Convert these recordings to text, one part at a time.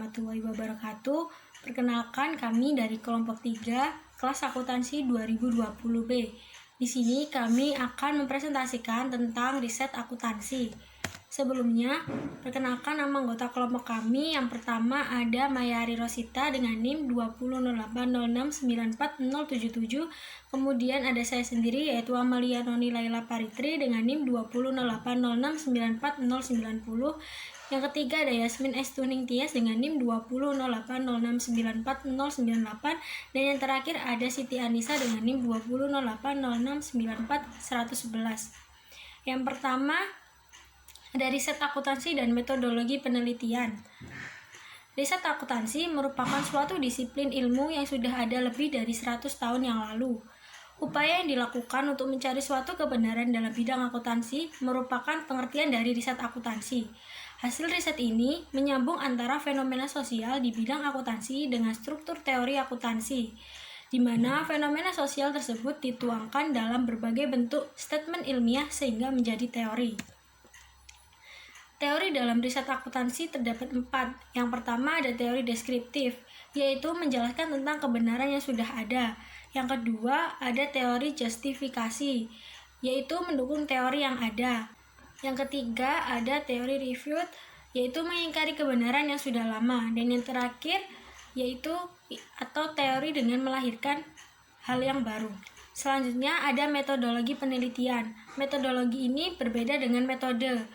warahmatullahi wabarakatuh. Perkenalkan, kami dari kelompok 3 kelas akuntansi 2020B. Di sini kami akan mempresentasikan tentang riset akuntansi. Sebelumnya, perkenalkan nama anggota kelompok kami. Yang pertama ada Mayari Rosita dengan NIM 200806940077. Kemudian ada saya sendiri yaitu Amalia Noni Laila Paritri dengan NIM 200806940090. Yang ketiga ada Yasmin S. Tuning Tias dengan NIM 200806940098. Dan yang terakhir ada Siti Anissa dengan NIM 2008069411. Yang pertama ada riset akuntansi dan metodologi penelitian. Riset akuntansi merupakan suatu disiplin ilmu yang sudah ada lebih dari 100 tahun yang lalu. Upaya yang dilakukan untuk mencari suatu kebenaran dalam bidang akuntansi merupakan pengertian dari riset akuntansi. Hasil riset ini menyambung antara fenomena sosial di bidang akuntansi dengan struktur teori akuntansi, di mana fenomena sosial tersebut dituangkan dalam berbagai bentuk statement ilmiah sehingga menjadi teori. Teori dalam riset akuntansi terdapat 4. Yang pertama ada teori deskriptif, yaitu menjelaskan tentang kebenaran yang sudah ada. Yang kedua ada teori justifikasi, yaitu mendukung teori yang ada. Yang ketiga ada teori refute, yaitu mengingkari kebenaran yang sudah lama. Dan yang terakhir yaitu atau teori dengan melahirkan hal yang baru. Selanjutnya ada metodologi penelitian. Metodologi ini berbeda dengan metode.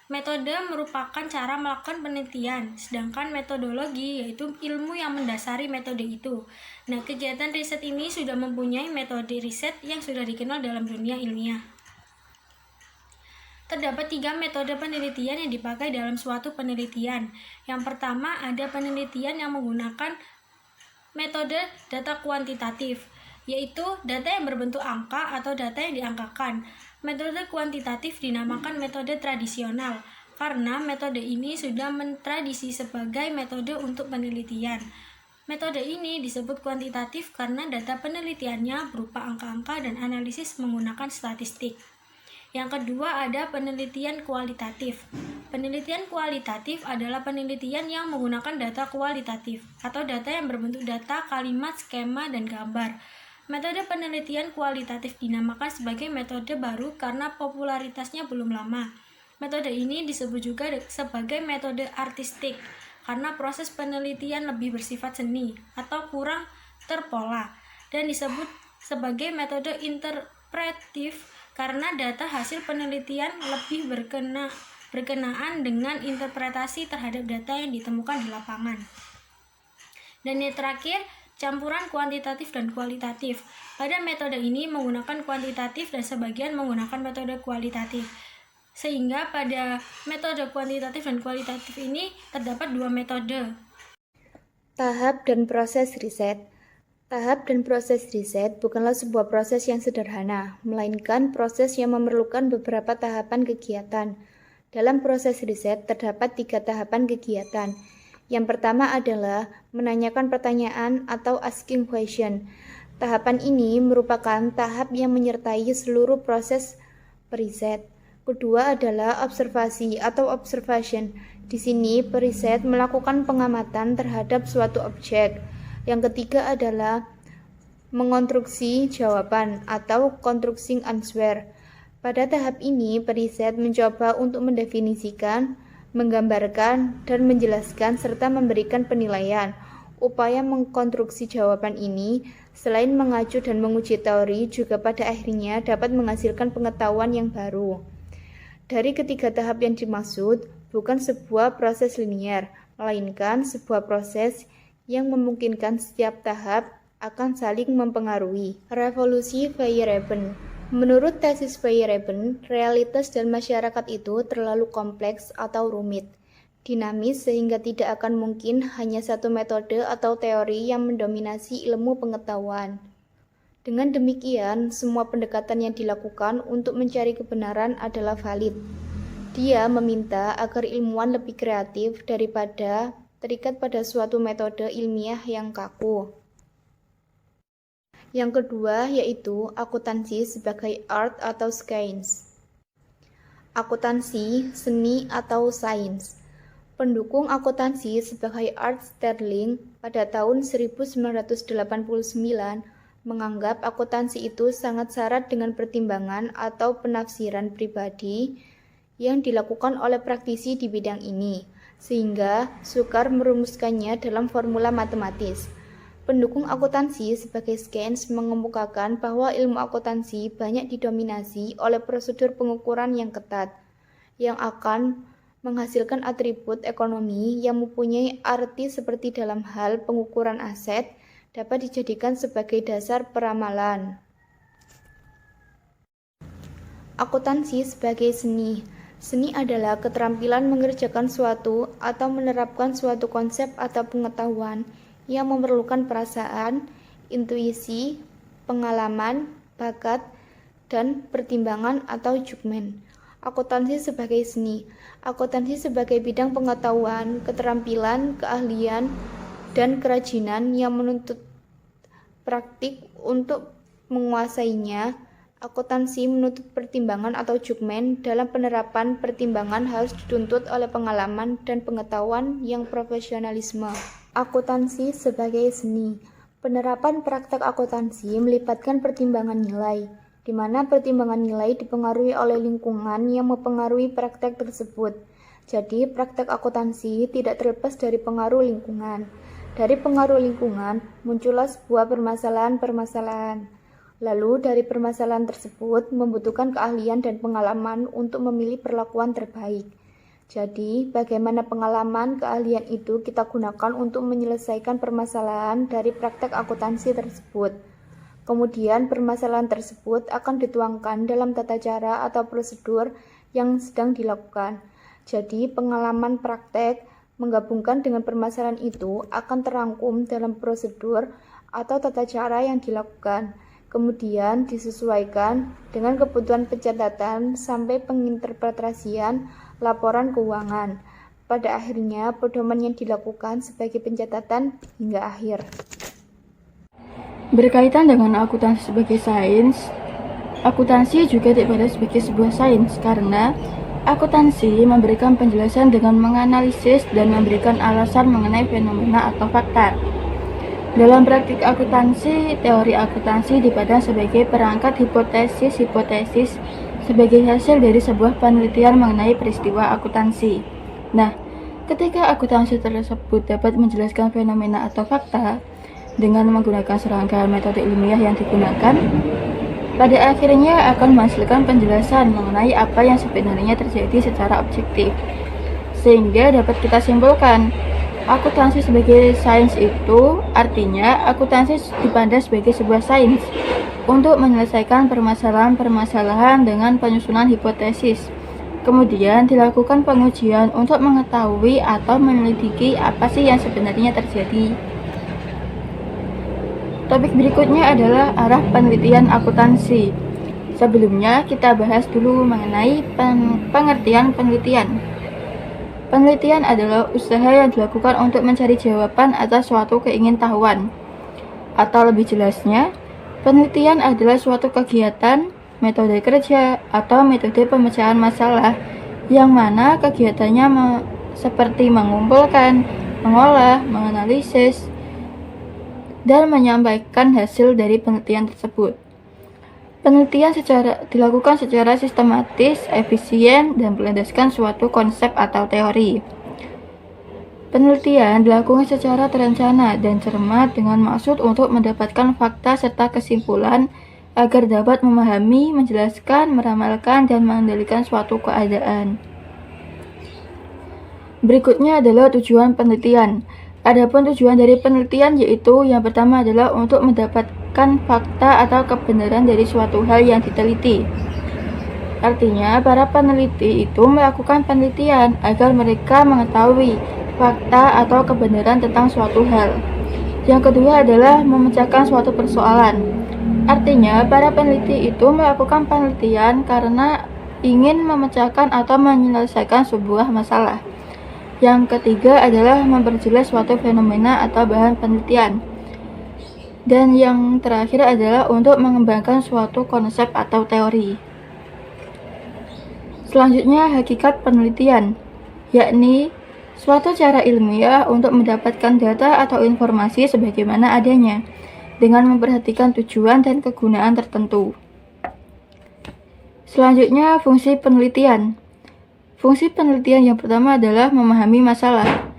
Metode merupakan cara melakukan penelitian, sedangkan metodologi yaitu ilmu yang mendasari metode itu. Nah, kegiatan riset ini sudah mempunyai metode riset yang sudah dikenal dalam dunia ilmiah. Terdapat 3 metode penelitian yang dipakai dalam suatu penelitian. Yang pertama ada penelitian yang menggunakan metode data kuantitatif, yaitu data yang berbentuk angka atau data yang diangkakan. Metode kuantitatif dinamakan metode tradisional karena metode ini sudah mentradisi sebagai metode untuk penelitian. Metode ini disebut kuantitatif karena data penelitiannya berupa angka-angka dan analisis menggunakan statistik. Yang kedua ada penelitian kualitatif. Penelitian kualitatif adalah penelitian yang menggunakan data kualitatif atau data yang berbentuk data, kalimat, skema, dan gambar. Metode penelitian kualitatif dinamakan sebagai metode baru karena popularitasnya belum lama. Metode ini disebut juga sebagai metode artistik karena proses penelitian lebih bersifat seni atau kurang terpola, dan disebut sebagai metode interpretif karena data hasil penelitian lebih berkenaan dengan interpretasi terhadap data yang ditemukan di lapangan. Dan yang terakhir, campuran kuantitatif dan kualitatif. Pada metode ini menggunakan kuantitatif dan sebagian menggunakan metode kualitatif. Sehingga pada metode kuantitatif dan kualitatif ini terdapat 2 metode. Tahap dan proses riset. Tahap dan proses riset bukanlah sebuah proses yang sederhana, melainkan proses yang memerlukan beberapa tahapan kegiatan. Dalam proses riset terdapat 3 tahapan kegiatan. Yang pertama adalah menanyakan pertanyaan atau asking question. Tahapan ini merupakan tahap yang menyertai seluruh proses periset. Kedua adalah observasi atau observation. Di sini periset melakukan pengamatan terhadap suatu objek. Yang ketiga adalah mengonstruksi jawaban atau constructing answer. Pada tahap ini periset mencoba untuk mendefinisikan, menggambarkan, dan menjelaskan serta memberikan penilaian. Upaya mengkonstruksi jawaban ini, selain mengacu dan menguji teori, juga pada akhirnya dapat menghasilkan pengetahuan yang baru. Dari ketiga tahap yang dimaksud, bukan sebuah proses linear, melainkan sebuah proses yang memungkinkan setiap tahap akan saling mempengaruhi. Revolusi Feyerabend. Menurut tesis Feyerabend, realitas dan masyarakat itu terlalu kompleks atau rumit, dinamis sehingga tidak akan mungkin hanya satu metode atau teori yang mendominasi ilmu pengetahuan. Dengan demikian, semua pendekatan yang dilakukan untuk mencari kebenaran adalah valid. Dia meminta agar ilmuwan lebih kreatif daripada terikat pada suatu metode ilmiah yang kaku. Yang kedua yaitu akuntansi sebagai art atau science. Akuntansi, seni atau sains. Pendukung akuntansi sebagai Art Sterling pada tahun 1989 menganggap akuntansi itu sangat syarat dengan pertimbangan atau penafsiran pribadi yang dilakukan oleh praktisi di bidang ini, sehingga sukar merumuskannya dalam formula matematis. Pendukung akuntansi sebagai Keynes mengemukakan bahwa ilmu akuntansi banyak didominasi oleh prosedur pengukuran yang ketat, yang akan menghasilkan atribut ekonomi yang mempunyai arti seperti dalam hal pengukuran aset dapat dijadikan sebagai dasar peramalan. Akuntansi sebagai seni. Seni adalah keterampilan mengerjakan suatu atau menerapkan suatu konsep atau pengetahuan yang memerlukan perasaan, intuisi, pengalaman, bakat, dan pertimbangan atau judgement. Akuntansi sebagai seni. Akuntansi sebagai bidang pengetahuan, keterampilan, keahlian, dan kerajinan yang menuntut praktik untuk menguasainya. Akuntansi menuntut pertimbangan atau judgement. Dalam penerapan pertimbangan harus dituntut oleh pengalaman dan pengetahuan yang profesionalisme. Akuntansi sebagai seni. Penerapan praktek akuntansi melibatkan pertimbangan nilai, di mana pertimbangan nilai dipengaruhi oleh lingkungan yang mempengaruhi praktek tersebut. Jadi, praktek akuntansi tidak terlepas dari pengaruh lingkungan. Dari pengaruh lingkungan, muncullah sebuah permasalahan-permasalahan. Lalu, dari permasalahan tersebut membutuhkan keahlian dan pengalaman untuk memilih perlakuan terbaik. Jadi, bagaimana pengalaman keahlian itu kita gunakan untuk menyelesaikan permasalahan dari praktek akuntansi tersebut. Kemudian permasalahan tersebut akan dituangkan dalam tata cara atau prosedur yang sedang dilakukan. Jadi pengalaman praktek menggabungkan dengan permasalahan itu akan terangkum dalam prosedur atau tata cara yang dilakukan. Kemudian disesuaikan dengan kebutuhan pencatatan sampai penginterpretasian laporan keuangan. Pada akhirnya pedoman yang dilakukan sebagai pencatatan hingga akhir. Berkaitan dengan akuntansi sebagai sains, akuntansi juga dipandang sebagai sebuah sains karena akuntansi memberikan penjelasan dengan menganalisis dan memberikan alasan mengenai fenomena atau fakta. Dalam praktik akuntansi, teori akuntansi dipandang sebagai perangkat hipotesis-hipotesis sebagai hasil dari sebuah penelitian mengenai peristiwa akuntansi. Nah, ketika akuntansi tersebut dapat menjelaskan fenomena atau fakta, dengan menggunakan serangkaian metode ilmiah yang digunakan, pada akhirnya akan menghasilkan penjelasan mengenai apa yang sebenarnya terjadi secara objektif. Sehingga dapat kita simpulkan, akuntansi sebagai sains itu artinya akuntansi dipandang sebagai sebuah sains untuk menyelesaikan permasalahan-permasalahan dengan penyusunan hipotesis. Kemudian dilakukan pengujian untuk mengetahui atau menyelidiki apa sih yang sebenarnya terjadi. Topik berikutnya adalah arah penelitian akuntansi. Sebelumnya kita bahas dulu mengenai pengertian penelitian. Penelitian adalah usaha yang dilakukan untuk mencari jawaban atas suatu keingintahuan. Atau lebih jelasnya, penelitian adalah suatu kegiatan, metode kerja, atau metode pemecahan masalah yang mana kegiatannya seperti mengumpulkan, mengolah, menganalisis, dan menyampaikan hasil dari penelitian tersebut. Penelitian dilakukan secara sistematis, efisien, dan berlandaskan suatu konsep atau teori. Penelitian dilakukan secara terencana dan cermat dengan maksud untuk mendapatkan fakta serta kesimpulan agar dapat memahami, menjelaskan, meramalkan, dan mengendalikan suatu keadaan. Berikutnya adalah tujuan penelitian. Adapun tujuan dari penelitian yaitu yang pertama adalah untuk mendapatkan fakta atau kebenaran dari suatu hal yang diteliti. Artinya, para peneliti itu melakukan penelitian agar mereka mengetahui fakta atau kebenaran tentang suatu hal. Yang kedua adalah memecahkan suatu persoalan. Artinya, para peneliti itu melakukan penelitian karena ingin memecahkan atau menyelesaikan sebuah masalah. Yang ketiga adalah memperjelas suatu fenomena atau bahan penelitian. Dan yang terakhir adalah untuk mengembangkan suatu konsep atau teori. Selanjutnya, hakikat penelitian, yakni Suatu cara ilmiah untuk mendapatkan data atau informasi sebagaimana adanya, dengan memperhatikan tujuan dan kegunaan tertentu. Selanjutnya, fungsi penelitian. Fungsi penelitian yang pertama adalah memahami masalah.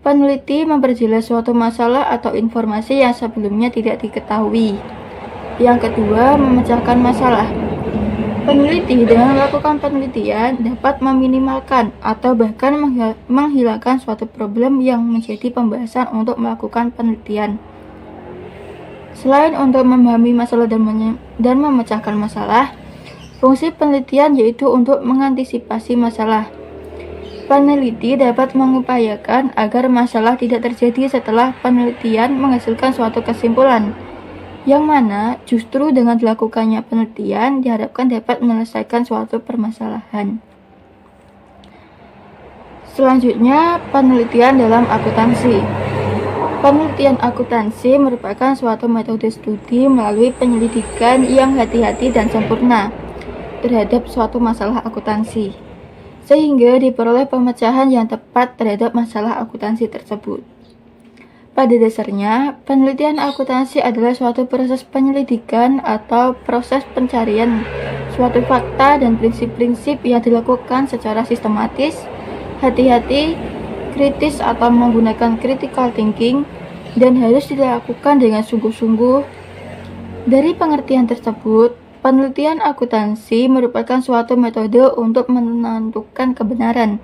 Peneliti memperjelas suatu masalah atau informasi yang sebelumnya tidak diketahui. Yang kedua, memecahkan masalah. Peneliti dengan melakukan penelitian dapat meminimalkan atau bahkan menghilangkan suatu problem yang menjadi pembahasan untuk melakukan penelitian. Selain untuk memahami masalah dan memecahkan masalah, fungsi penelitian yaitu untuk mengantisipasi masalah. Peneliti dapat mengupayakan agar masalah tidak terjadi setelah penelitian menghasilkan suatu kesimpulan, yang mana justru dengan dilakukannya penelitian diharapkan dapat menyelesaikan suatu permasalahan. Selanjutnya, penelitian dalam akuntansi. Penelitian akuntansi merupakan suatu metode studi melalui penyelidikan yang hati-hati dan sempurna terhadap suatu masalah akuntansi, sehingga diperoleh pemecahan yang tepat terhadap masalah akuntansi tersebut. Pada dasarnya, penelitian akuntansi adalah suatu proses penyelidikan atau proses pencarian suatu fakta dan prinsip-prinsip yang dilakukan secara sistematis, hati-hati, kritis atau menggunakan critical thinking, dan harus dilakukan dengan sungguh-sungguh. Dari pengertian tersebut, penelitian akuntansi merupakan suatu metode untuk menentukan kebenaran,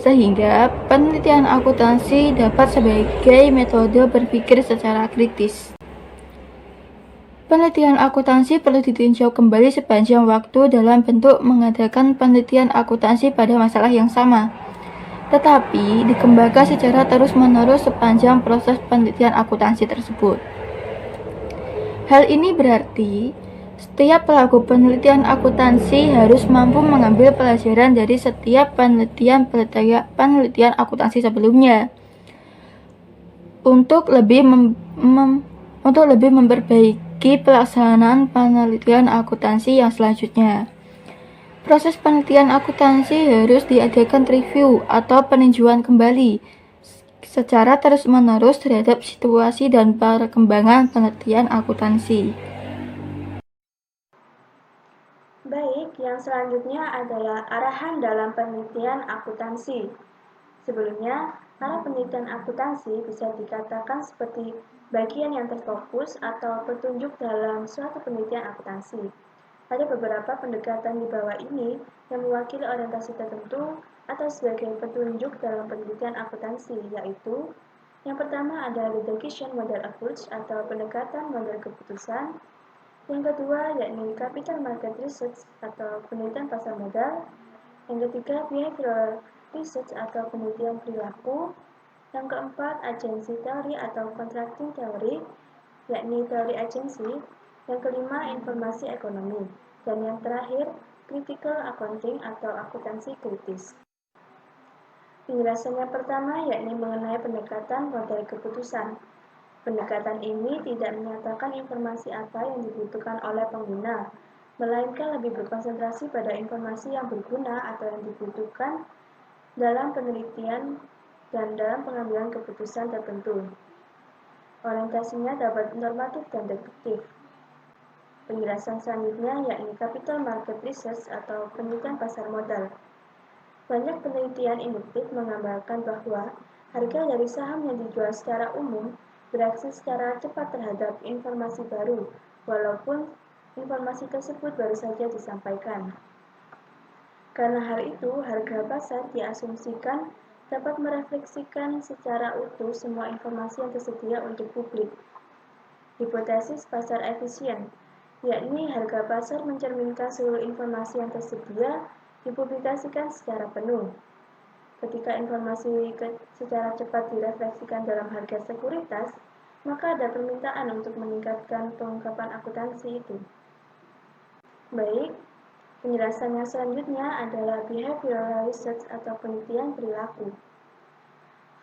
sehingga penelitian akuntansi dapat sebagai metode berpikir secara kritis. Penelitian akuntansi perlu ditinjau kembali sepanjang waktu dalam bentuk mengadakan penelitian akuntansi pada masalah yang sama, tetapi dikembangkan secara terus-menerus sepanjang proses penelitian akuntansi tersebut. Hal ini berarti setiap pelaku penelitian akuntansi harus mampu mengambil pelajaran dari setiap penelitian akuntansi sebelumnya untuk lebih memperbaiki pelaksanaan penelitian akuntansi yang selanjutnya. Proses penelitian akuntansi harus diadakan review atau peninjauan kembali secara terus-menerus terhadap situasi dan perkembangan penelitian akuntansi. Baik, yang selanjutnya adalah arahan dalam penelitian akuntansi. Sebelumnya, arah penelitian akuntansi bisa dikatakan seperti bagian yang terfokus atau petunjuk dalam suatu penelitian akuntansi. Ada beberapa pendekatan di bawah ini yang mewakili orientasi tertentu atau sebagai petunjuk dalam penelitian akuntansi, yaitu yang pertama ada redaction model approach atau pendekatan model keputusan. Yang kedua yakni capital market research atau penelitian pasar modal. Yang ketiga behavioral research atau penelitian perilaku. Yang keempat agency theory atau contracting theory, yakni teori agensi. Yang kelima informasi ekonomi. Dan yang terakhir critical accounting atau akuntansi kritis. Penjelasan yang pertama yakni mengenai pendekatan model keputusan. Pendekatan ini tidak menyatakan informasi apa yang dibutuhkan oleh pengguna, melainkan lebih berkonsentrasi pada informasi yang berguna atau yang dibutuhkan dalam penelitian dan dalam pengambilan keputusan tertentu. Orientasinya dapat normatif dan deduktif. Penjelasan selanjutnya yakni capital market research atau penelitian pasar modal. Banyak penelitian induktif menggambarkan bahwa harga dari saham yang dijual secara umum bereaksi secara cepat terhadap informasi baru, walaupun informasi tersebut baru saja disampaikan. Karena hal itu, harga pasar diasumsikan dapat merefleksikan secara utuh semua informasi yang tersedia untuk publik. Hipotesis pasar efisien, yakni harga pasar mencerminkan seluruh informasi yang tersedia dipublikasikan secara penuh. Ketika informasi secara cepat direfleksikan dalam harga sekuritas, maka ada permintaan untuk meningkatkan pengungkapan akuntansi itu. Baik, penjelasan yang selanjutnya adalah behavioral research atau penelitian perilaku.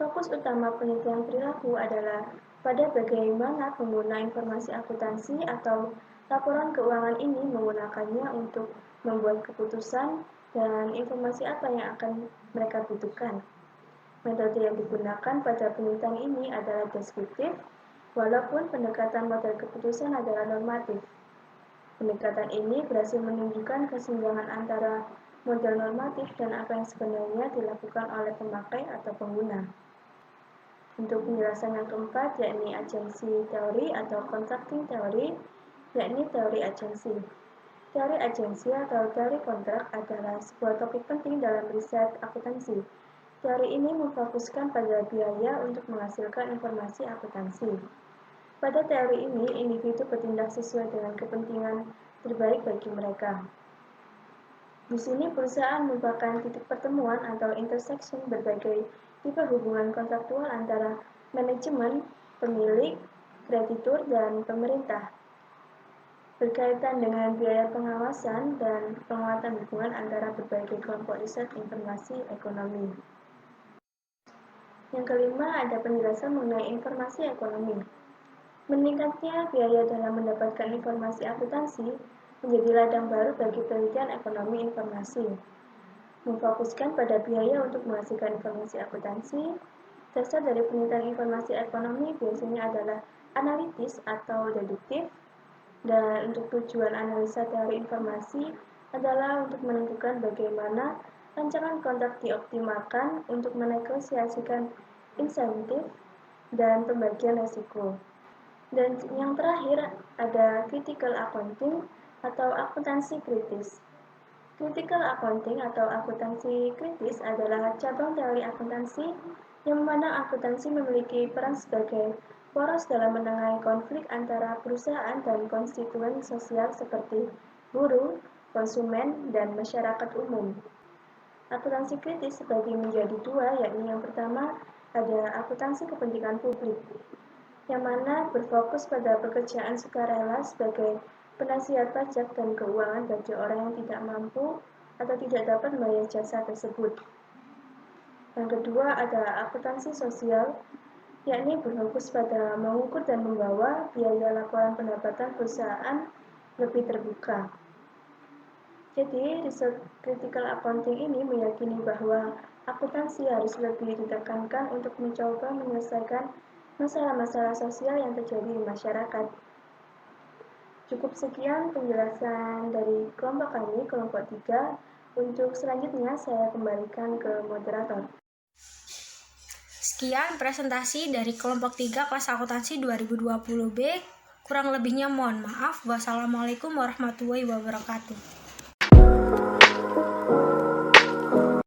Fokus utama penelitian perilaku adalah pada bagaimana pengguna informasi akuntansi atau laporan keuangan ini menggunakannya untuk membuat keputusan dan informasi apa yang akan mereka butuhkan. Metode yang digunakan pada penelitian ini adalah deskriptif, walaupun pendekatan model keputusan adalah normatif. Pendekatan ini berhasil menunjukkan kesenjangan antara model normatif dan apa yang sebenarnya dilakukan oleh pemakai atau pengguna. Untuk penjelasan yang keempat, yakni agensi teori atau contracting teori, yakni teori agensi. Teori agensi atau teori kontrak adalah sebuah topik penting dalam riset akuntansi. Teori ini memfokuskan pada biaya untuk menghasilkan informasi akuntansi. Pada teori ini, individu bertindak sesuai dengan kepentingan terbaik bagi mereka. Di sini perusahaan merupakan titik pertemuan atau intersection berbagai tipe hubungan kontraktual antara manajemen, pemilik, kreditur, dan pemerintah. Berkaitan dengan biaya pengawasan dan penguatan hubungan antara berbagai kelompok riset informasi ekonomi. Yang kelima, ada penjelasan mengenai informasi ekonomi. Meningkatnya biaya dalam mendapatkan informasi akuntansi menjadi ladang baru bagi penelitian ekonomi informasi. Memfokuskan pada biaya untuk menghasilkan informasi akuntansi, dasar dari penelitian informasi ekonomi biasanya adalah analitis atau deduktif, dan untuk tujuan analisa teori informasi adalah untuk menentukan bagaimana rancangan kontrak dioptimalkan untuk menegosiasikan insentif dan pembagian risiko. Dan yang terakhir ada critical accounting atau akuntansi kritis. Critical accounting atau akuntansi kritis adalah cabang teori akuntansi yang mana akuntansi memiliki peran sebagai poros dalam menengahi konflik antara perusahaan dan konstituen sosial seperti buruh, konsumen, dan masyarakat umum. Akuntansi kritis terbagi menjadi dua, yakni yang pertama ada akuntansi kepentingan publik, yang mana berfokus pada pekerjaan sukarela sebagai penasihat pajak dan keuangan bagi orang yang tidak mampu atau tidak dapat membayar jasa tersebut. Yang kedua ada akuntansi sosial, yakni berfokus pada mengukur dan membawa biaya laporan pendapatan perusahaan lebih terbuka. Jadi, riset critical accounting ini meyakini bahwa akuntansi harus lebih ditekankan untuk mencoba menyelesaikan masalah-masalah sosial yang terjadi di masyarakat. Cukup sekian penjelasan dari kelompok kami, kelompok 3. Untuk selanjutnya saya kembalikan ke moderator. Sekian presentasi dari kelompok 3 kelas akuntansi 2020B. Kurang lebihnya mohon maaf. Wassalamualaikum warahmatullahi wabarakatuh.